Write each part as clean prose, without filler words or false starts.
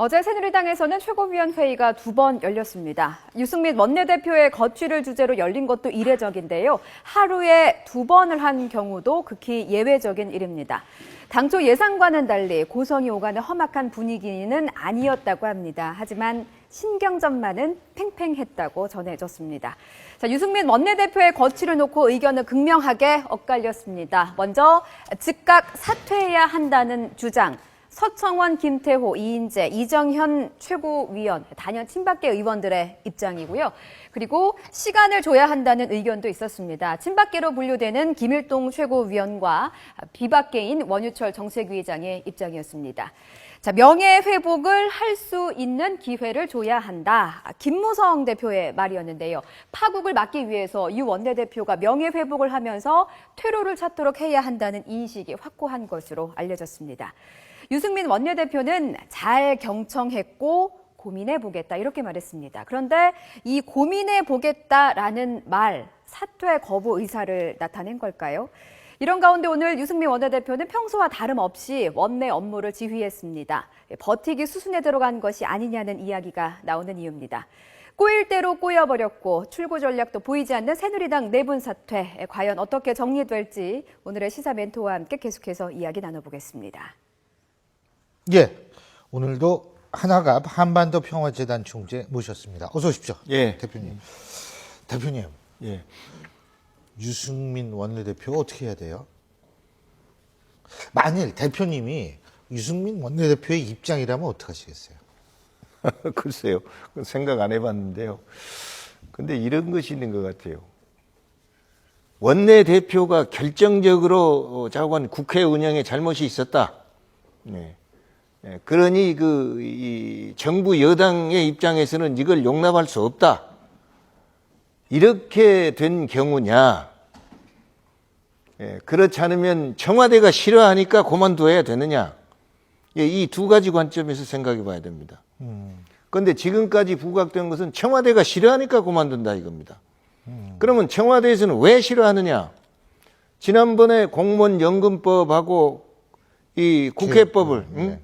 어제 새누리당에서는 최고위원회의가 2번 열렸습니다. 유승민 원내대표의 거취를 주제로 열린 것도 이례적인데요. 하루에 2번을 한 경우도 극히 예외적인 일입니다. 당초 예상과는 달리 고성이 오가는 험악한 분위기는 아니었다고 합니다. 하지만 신경전만은 팽팽했다고 전해졌습니다. 자, 유승민 원내대표의 거취를 놓고 의견은 극명하게 엇갈렸습니다. 먼저 즉각 사퇴해야 한다는 주장. 서청원, 김태호, 이인재, 이정현 최고위원, 단연 친박계 의원들의 입장이고요. 그리고 시간을 줘야 한다는 의견도 있었습니다. 친박계로 분류되는 김일동 최고위원과 비박계인 원유철 정책위의장의 입장이었습니다. 자, 명예회복을 할 수 있는 기회를 줘야 한다. 김무성 대표의 말이었는데요. 파국을 막기 위해서 유 원내대표가 명예회복을 하면서 퇴로를 찾도록 해야 한다는 인식이 확고한 것으로 알려졌습니다. 유승민 원내대표는 잘 경청했고 고민해보겠다 이렇게 말했습니다. 그런데 이 고민해보겠다라는 말, 사퇴 거부 의사를 나타낸 걸까요? 이런 가운데 오늘 유승민 원내대표는 평소와 다름없이 원내 업무를 지휘했습니다. 버티기 수순에 들어간 것이 아니냐는 이야기가 나오는 이유입니다. 꼬일 대로 꼬여버렸고 출구 전략도 보이지 않는 새누리당 내분 사퇴, 과연 어떻게 정리될지 오늘의 시사 멘토와 함께 계속해서 이야기 나눠보겠습니다. 예, 오늘도 하나갑 한반도 평화재단 총재 모셨습니다. 어서 오십시오. 예. 대표님. 대표님. 예. 유승민 원내대표 어떻게 해야 돼요? 만일 대표님이 유승민 원내대표의 입장이라면 어떡하시겠어요? 글쎄요. 생각 안 해봤는데요. 근데 이런 것이 있는 것 같아요. 원내대표가 결정적으로 자관 국회 운영에 잘못이 있었다. 네. 그러니 이 정부 여당의 입장에서는 이걸 용납할 수 없다. 이렇게 된 경우냐? 그렇지 않으면 청와대가 싫어하니까 그만둬야 되느냐? 이 두 가지 관점에서 생각해 봐야 됩니다. 그런데 지금까지 부각된 것은 청와대가 싫어하니까 그만둔다 이겁니다. 그러면 청와대에서는 왜 싫어하느냐? 지난번에 공무원연금법하고 이 국회법을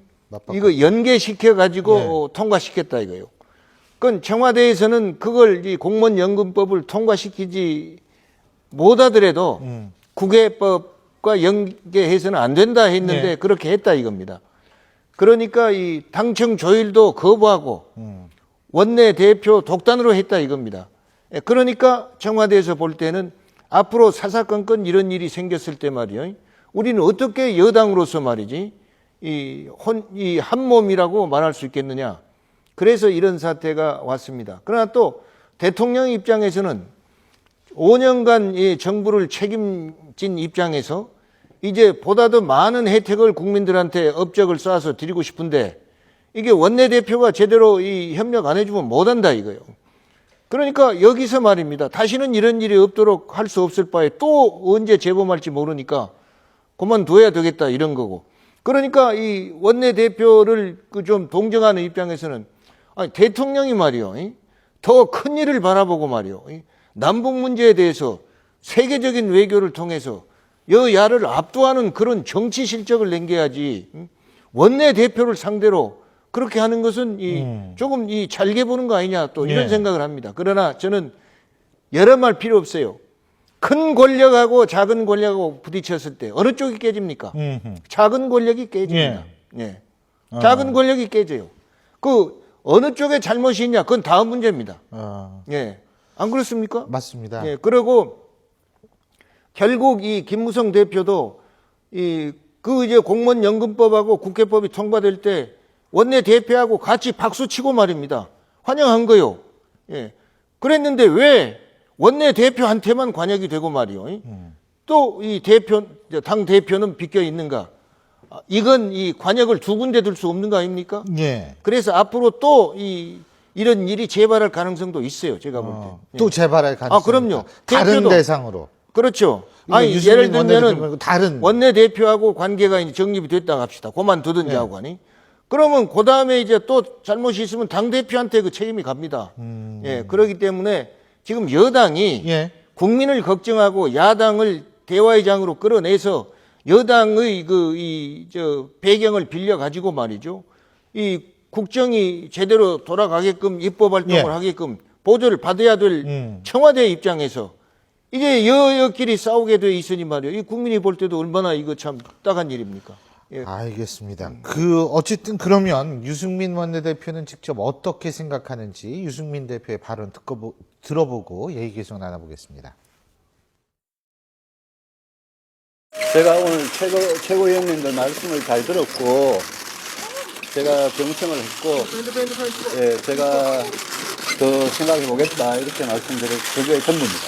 이거 연계시켜 가지고 통과시켰다 이거예요. 그건 청와대에서는 그걸 이 공무원연금법을 통과시키지 못하더라도 국회법과 연계해서는 안 된다 했는데 그렇게 했다 이겁니다. 그러니까 이 당청 조율도 거부하고 원내대표 독단으로 했다 이겁니다. 그러니까 청와대에서 볼 때는 앞으로 사사건건 이런 일이 생겼을 때 말이요. 우리는 어떻게 여당으로서 말이지 이 한 몸이라고 말할 수 있겠느냐. 그래서 이런 사태가 왔습니다. 그러나 또 대통령 입장에서는 5년간 이 정부를 책임진 입장에서 이제 보다 더 많은 혜택을 국민들한테 업적을 쌓아서 드리고 싶은데 이게 원내대표가 제대로 이 협력 안 해주면 못한다 이거예요. 그러니까 여기서 말입니다. 다시는 이런 일이 없도록 할 수 없을 바에 또 언제 재범할지 모르니까 그만둬야 되겠다 이런 거고. 그러니까 이 원내대표를 좀 동정하는 입장에서는 아니, 대통령이 말이요. 더 큰 일을 바라보고 말이요. 남북 문제에 대해서 세계적인 외교를 통해서 여야를 압도하는 그런 정치 실적을 남겨야지. 원내대표를 상대로 그렇게 하는 것은 조금 잘게 보는 거 아니냐 또 이런 생각을 합니다. 그러나 저는 여러 말 필요 없어요. 큰 권력하고 작은 권력하고 부딪혔을 때 어느 쪽이 깨집니까? 작은 권력이 깨집니다. 작은 권력이 깨져요. 그 어느 쪽에 잘못이 있냐? 그건 다음 문제입니다. 안 그렇습니까? 맞습니다. 그리고 결국 이 김무성 대표도 이제 공무원연금법하고 국회법이 통과될 때 원내대표하고 같이 박수 치고 말입니다. 환영한 거요. 그랬는데 왜 원내대표한테만 관여가 되고 말이요. 또 이 당 대표는 비껴 있는가? 이건 이 관역을 두 군데 둘 수 없는 거 아닙니까? 그래서 앞으로 또 이런 일이 재발할 가능성도 있어요. 제가 볼 때. 또 재발할 가능성. 그럼요. 다른 대표도, 대상으로. 그렇죠. 아니 예를 들면은 다른 원내대표하고 관계가 이제 정립이 됐다 합시다. 그만두든지 하고 하니. 그러면 그 다음에 이제 또 잘못이 있으면 당 대표한테 그 책임이 갑니다. 그렇기 때문에 지금 여당이 국민을 걱정하고 야당을 대화의 장으로 끌어내서 여당의 배경을 빌려 가지고 말이죠. 이 국정이 제대로 돌아가게끔 입법 활동을 예. 하게끔 보조를 받아야 될 청와대 입장에서 이제 여야끼리 싸우게 돼 있으니 말이에요. 이 국민이 볼 때도 얼마나 이거 참 딱한 일입니까? 예. 알겠습니다. 어쨌든 그러면 유승민 원내대표는 직접 어떻게 생각하는지 유승민 대표의 발언 들어보고 얘기 계속 나눠보겠습니다. 제가 오늘 최고위원님들 말씀을 잘 들었고, 제가 경청을 했고, 예, 제가 더 생각해 보겠다, 이렇게 말씀드릴 그게 전부입니다.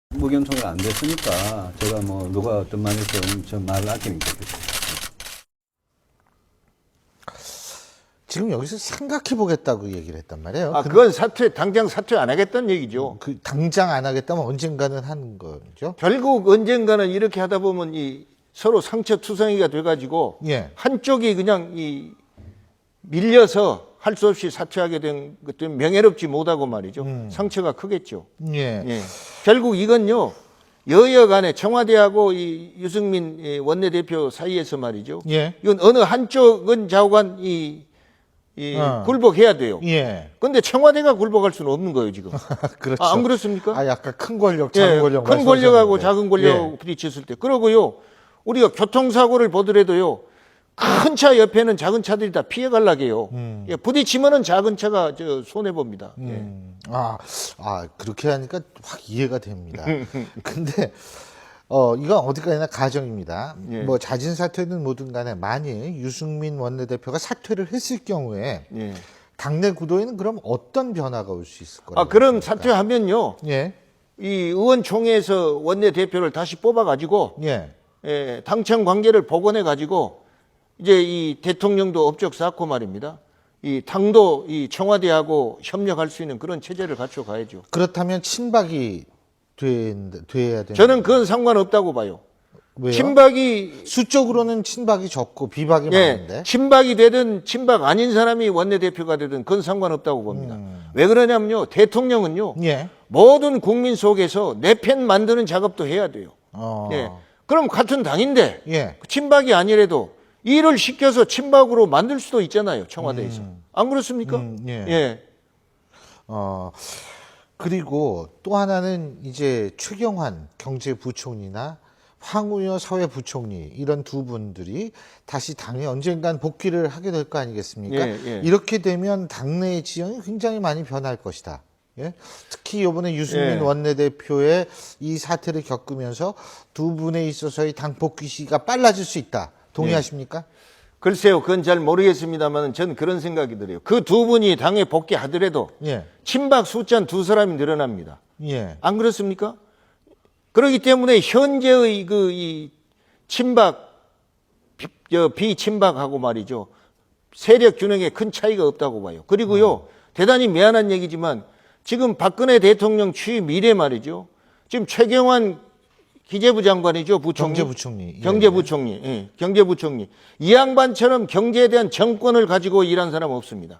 무견통일 안 됐으니까, 제가 뭐, 누가 어떤 말이든 저 말을 아끼는 게 좋겠습니다. 지금 여기서 생각해 보겠다고 얘기를 했단 말이에요. 그건 당장 사퇴 안 하겠다는 얘기죠. 당장 안 하겠다면 언젠가는 하는 거죠. 결국 언젠가는 이렇게 하다 보면 이 서로 상처투성이가 돼가지고 예. 한쪽이 그냥 이 밀려서 할 수 없이 사퇴하게 된 것도 명예롭지 못하고 말이죠. 상처가 크겠죠. 예. 예. 결국 이건요, 여야 간에 청와대하고 이 유승민 원내대표 사이에서 말이죠. 예. 이건 어느 한쪽은 좌우간 굴복해야 돼요. 예. 근데 청와대가 굴복할 수는 없는 거예요, 지금. 그렇죠. 안 그렇습니까? 약간 큰 권력, 작은 권력. 큰 권력하고 말씀하셨는데. 작은 권력 예. 부딪혔을 때. 그러고요, 우리가 교통사고를 보더라도요, 큰 차 옆에는 작은 차들이 다 피해가려고 해요. 예, 부딪히면은 작은 차가 손해봅니다. 예. 그렇게 하니까 확 이해가 됩니다. 근데, 이건 어디까지나 가정입니다. 예. 뭐, 자진 사퇴는 뭐든 간에 만일 유승민 원내대표가 사퇴를 했을 경우에 예. 당내 구도에는 그럼 어떤 변화가 올 수 있을 거라고 그럼 생각합니까? 사퇴하면요, 예. 이 의원총회에서 원내대표를 다시 뽑아가지고, 예. 당청 관계를 복원해가지고, 이제 이 대통령도 업적 쌓고 말입니다. 이 당도 이 청와대하고 협력할 수 있는 그런 체제를 갖춰가야죠. 그렇다면 친박이 돼야 되는. 저는 그건 상관없다고 봐요. 왜요? 친박이 수적으로는 친박이 적고 비박이 많은데. 친박이 되든 친박 아닌 사람이 원내대표가 되든 그건 상관없다고 봅니다. 왜 그러냐면요, 대통령은요, 예. 모든 국민 속에서 내 편 만드는 작업도 해야 돼요. 예. 그럼 같은 당인데 예. 친박이 아니래도 일을 시켜서 친박으로 만들 수도 있잖아요, 청와대에서. 안 그렇습니까? 예. 예. 그리고 또 하나는 이제 최경환 경제부총리나 황우여 사회부총리 이런 두 분들이 다시 당에 언젠간 복귀를 하게 될 거 아니겠습니까? 예, 예. 이렇게 되면 당내의 지형이 굉장히 많이 변할 것이다. 예? 특히 이번에 유승민 예. 원내대표의 이 사태를 겪으면서 두 분에 있어서의 당 복귀 시기가 빨라질 수 있다. 동의하십니까? 글쎄요, 그건 잘 모르겠습니다만 저는 그런 생각이 들어요. 그 두 분이 당에 복귀하더라도 예. 친박 숫자는 두 사람이 늘어납니다. 예. 안 그렇습니까? 그렇기 때문에 현재의 이 친박, 비친박하고 말이죠. 세력 균형에 큰 차이가 없다고 봐요. 그리고요, 대단히 미안한 얘기지만 지금 박근혜 대통령 취임 이래 말이죠. 지금 최경환 기재부 장관이죠, 부총리. 경제부총리. 예. 경제부총리. 예, 경제부총리. 이 양반처럼 경제에 대한 정권을 가지고 일한 사람은 없습니다.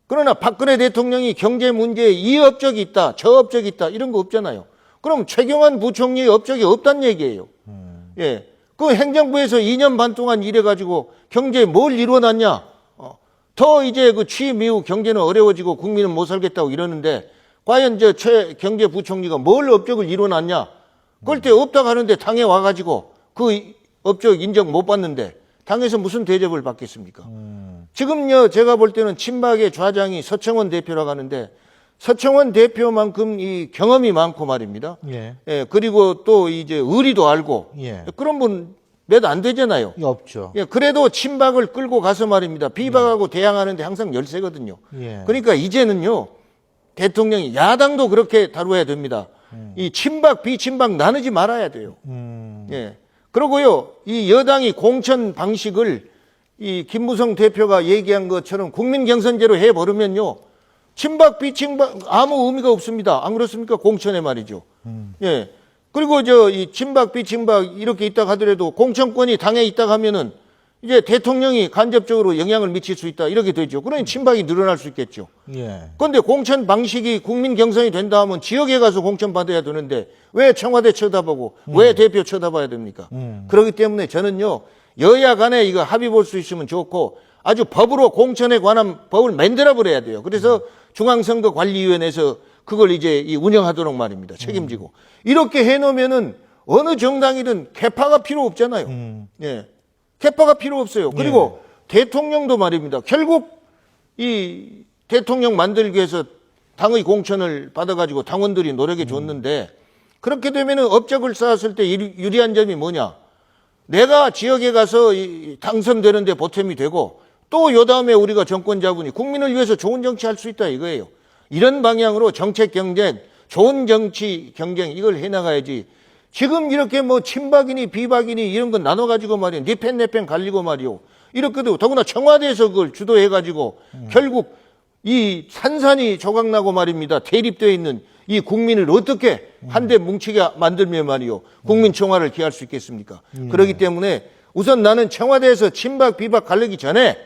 그러나 박근혜 대통령이 경제 문제에 이 업적이 있다, 저 업적이 있다, 이런 거 없잖아요. 그럼 최경환 부총리의 업적이 없다는 얘기예요. 예. 그 행정부에서 2년 반 동안 일해가지고 경제에 뭘 이루어놨냐? 더 이제 그 취임 이후 경제는 어려워지고 국민은 못 살겠다고 이러는데 과연 최 경제부총리가 뭘 업적을 이루어놨냐? 그럴 때 없다고 하는데 당에 와가지고 그 업적 인정 못 받는데 당에서 무슨 대접을 받겠습니까? 지금요, 제가 볼 때는 친박의 좌장이 서청원 대표라고 하는데 서청원 대표만큼 이 경험이 많고 말입니다. 예. 예, 그리고 또 이제 의리도 알고 예. 그런 분 몇 안 되잖아요. 없죠. 예, 그래도 친박을 끌고 가서 말입니다. 비박하고 대항하는데 항상 열세거든요. 예. 그러니까 이제는요, 대통령이 야당도 그렇게 다루어야 됩니다. 이 친박, 비친박 나누지 말아야 돼요. 예. 그리고요, 이 여당이 공천 방식을 이 김무성 대표가 얘기한 것처럼 국민 경선제로 해버리면요, 친박, 비친박 아무 의미가 없습니다. 안 그렇습니까? 공천에 말이죠. 예. 그리고 이 친박, 비친박 이렇게 있다 하더라도 공천권이 당에 있다 하면은 이제 대통령이 간접적으로 영향을 미칠 수 있다. 이렇게 되죠. 그러니 친박이 늘어날 수 있겠죠. 예. 그런데 공천 방식이 국민 경선이 된다 하면 지역에 가서 공천 받아야 되는데 왜 청와대 쳐다보고 왜 대표 쳐다봐야 됩니까? 그렇기 때문에 저는요, 여야 간에 이거 합의 볼 수 있으면 좋고 아주 법으로 공천에 관한 법을 만들어 버려야 돼요. 그래서 중앙선거관리위원회에서 그걸 이제 운영하도록 말입니다. 책임지고. 이렇게 해놓으면은 어느 정당이든 개파가 필요 없잖아요. 예. 개파가 필요 없어요. 그리고 대통령도 말입니다. 결국 이 대통령 만들기 위해서 당의 공천을 받아가지고 당원들이 노력해 줬는데 그렇게 되면은 업적을 쌓았을 때 유리한 점이 뭐냐? 내가 지역에 가서 당선되는데 보탬이 되고 또 요 다음에 우리가 정권 잡으니 국민을 위해서 좋은 정치할 수 있다 이거예요. 이런 방향으로 정책 경쟁, 좋은 정치 경쟁 이걸 해나가야지. 지금 이렇게 뭐 친박이니 비박이니 이런 건 나눠가지고 말이에요. 네 편 내 편 갈리고 말이요. 이렇게도 더구나 청와대에서 그걸 주도해가지고 결국 이 산산이 조각나고 말입니다. 대립되어 있는 이 국민을 어떻게 한데 뭉치게 만들면 말이요. 국민 청와를 기할 수 있겠습니까? 그렇기 때문에 우선 나는 청와대에서 친박 비박 갈리기 전에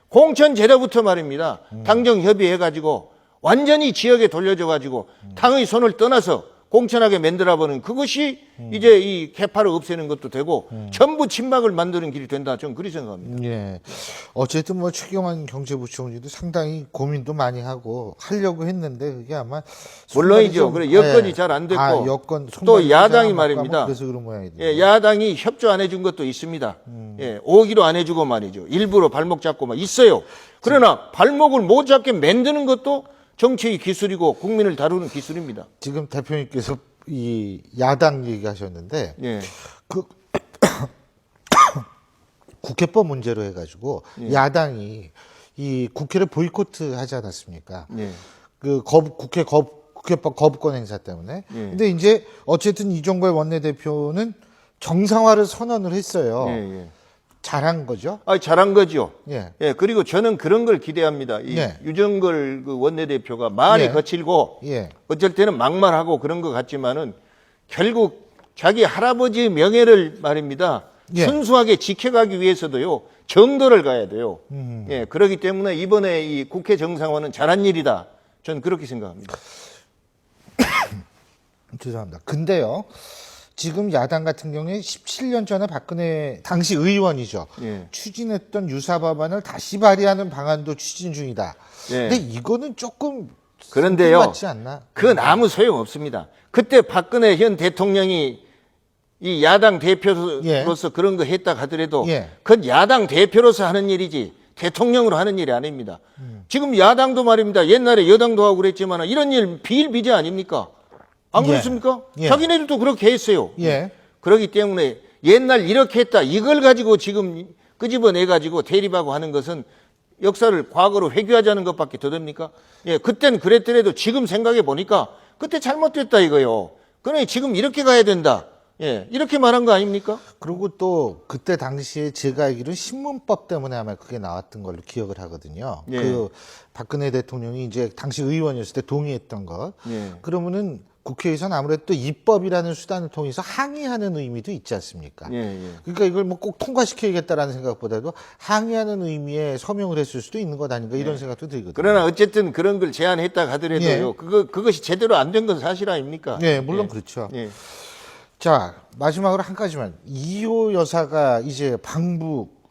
공천 제도부터 말입니다. 당정 협의해가지고 완전히 지역에 돌려줘가지고 당의 손을 떠나서 공천하게 만들어버리는 그것이 이제 이 개파를 없애는 것도 되고 전부 친박을 만드는 길이 된다. 저는 그렇게 생각합니다. 예. 어쨌든 뭐 최경환 경제부총리도 상당히 고민도 많이 하고 하려고 했는데 그게 아마 물론이죠. 그래 여건이 잘 안 됐고 여건 또 야당이 말입니다. 그래서 그런 모양이죠. 예, 야당이 협조 안 해준 것도 있습니다. 예, 오기로 안 해주고 말이죠. 일부러 발목 잡고 막 있어요. 그러나 발목을 못 잡게 만드는 것도 정치의 기술이고 국민을 다루는 기술입니다. 지금 대표님께서 이 야당 얘기하셨는데 예. 그 국회법 문제로 해가지고 야당이 이 국회를 보이콧 하지 않았습니까? 예. 그 국회법 거부권 행사 때문에. 근데 이제 어쨌든 이종걸 원내대표는 정상화를 선언을 했어요. 예, 예. 잘한 거죠? 아, 잘한 거죠. 예. 예, 그리고 저는 그런 걸 기대합니다. 이 예. 유정걸 그 원내대표가 말이 예. 거칠고 예. 어쩔 때는 막말하고 그런 것 같지만은 결국 자기 할아버지의 명예를 말입니다. 예. 순수하게 지켜가기 위해서도요. 정도를 가야 돼요. 예, 그렇기 때문에 이번에 이 국회 정상화는 잘한 일이다. 저는 그렇게 생각합니다. 죄송합니다. 근데요. 지금 야당 같은 경우에 17년 전에 박근혜 당시 의원이죠. 예. 추진했던 유사 법안을 다시 발의하는 방안도 추진 중이다. 예. 근데 이거는 조금 그런데요. 맞지 않나? 그건 아무 소용 없습니다. 그때 박근혜 현 대통령이 이 야당 대표로서 그런 거 했다 하더라도 예. 그건 야당 대표로서 하는 일이지 대통령으로 하는 일이 아닙니다. 지금 야당도 말입니다. 옛날에 여당도 하고 그랬지만 이런 일 비일비재 아닙니까? 안 예. 그렇습니까? 예. 자기네들도 그렇게 했어요. 예. 그렇기 때문에 옛날 이렇게 했다. 이걸 가지고 지금 끄집어내가지고 대립하고 하는 것은 역사를 과거로 회귀하자는 것밖에 더 됩니까? 예, 그땐 그랬더라도 지금 생각해 보니까 그때 잘못됐다 이거요. 그러니 지금 이렇게 가야 된다. 예, 이렇게 말한 거 아닙니까? 그리고 또 그때 당시에 제가 알기로는 신문법 때문에 아마 그게 나왔던 걸로 기억을 하거든요. 예. 그 박근혜 대통령이 이제 당시 의원이었을 때 동의했던 것. 예. 그러면은 국회에서는 아무래도 또 입법이라는 수단을 통해서 항의하는 의미도 있지 않습니까? 예, 예. 그러니까 이걸 뭐 꼭 통과시켜야겠다라는 생각보다도 항의하는 의미에 서명을 했을 수도 있는 것 아닌가 이런 생각도 들거든요. 그러나 어쨌든 그런 걸 제안했다 하더라도요. 예. 그것이 제대로 안 된 건 사실 아닙니까? 네, 물론 그렇죠. 예. 자, 마지막으로 한 가지만. 이호 여사가 이제 방북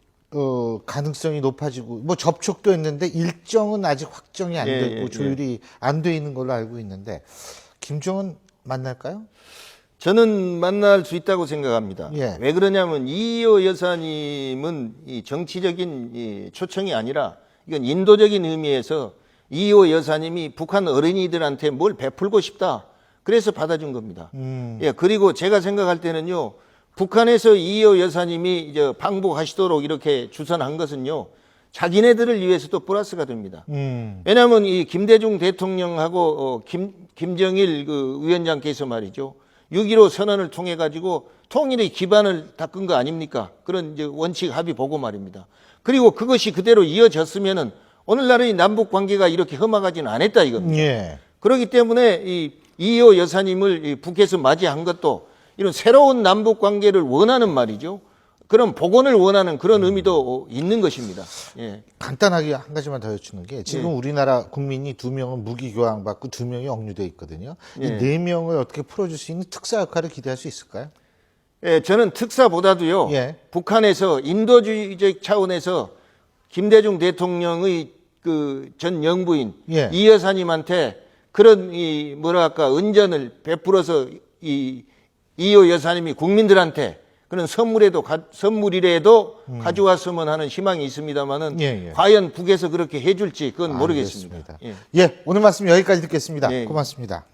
가능성이 높아지고 뭐 접촉도 했는데 일정은 아직 확정이 안 예, 되고 예, 조율이 안 돼 있는 걸로 알고 있는데 김정은 만날까요? 저는 만날 수 있다고 생각합니다. 예. 왜 그러냐면 이호 여사님은 이 정치적인 이 초청이 아니라 이건 인도적인 의미에서 이호 여사님이 북한 어린이들한테 뭘 베풀고 싶다. 그래서 받아준 겁니다. 예, 그리고 제가 생각할 때는요, 북한에서 이호 여사님이 이제 방북하시도록 이렇게 주선한 것은요, 자기네들을 위해서도 플러스가 됩니다. 왜냐하면 이 김대중 대통령하고 김정일 그 위원장께서 말이죠, 6.15 선언을 통해 가지고 통일의 기반을 닦은 거 아닙니까? 그런 이제 원칙 합의 보고 말입니다. 그리고 그것이 그대로 이어졌으면은 오늘날의 남북 관계가 이렇게 험악하지는 않았다 이겁니다. 예. 그렇기 때문에 이호 여사님을 북에서 맞이한 것도 이런 새로운 남북 관계를 원하는 말이죠. 그런 복원을 원하는 그런 의미도 있는 것입니다. 예. 간단하게 한 가지만 더 여쭙는 게 지금 예. 우리나라 국민이 2명은 무기 교환 받고 2명이 억류돼 있거든요. 예. 이 4명을 어떻게 풀어줄 수 있는 특사 역할을 기대할 수 있을까요? 예, 저는 특사보다도요. 예. 북한에서 인도주의적 차원에서 김대중 대통령의 그 전 영부인 예. 이 여사님한테 그런 이 뭐랄까 은전을 베풀어서 이호 여사님이 국민들한테 그런 선물이라도 가져왔으면 하는 희망이 있습니다만은 예, 예. 과연 북에서 그렇게 해줄지 그건 모르겠습니다. 알겠습니다. 예, 오늘 말씀 여기까지 듣겠습니다. 네. 고맙습니다.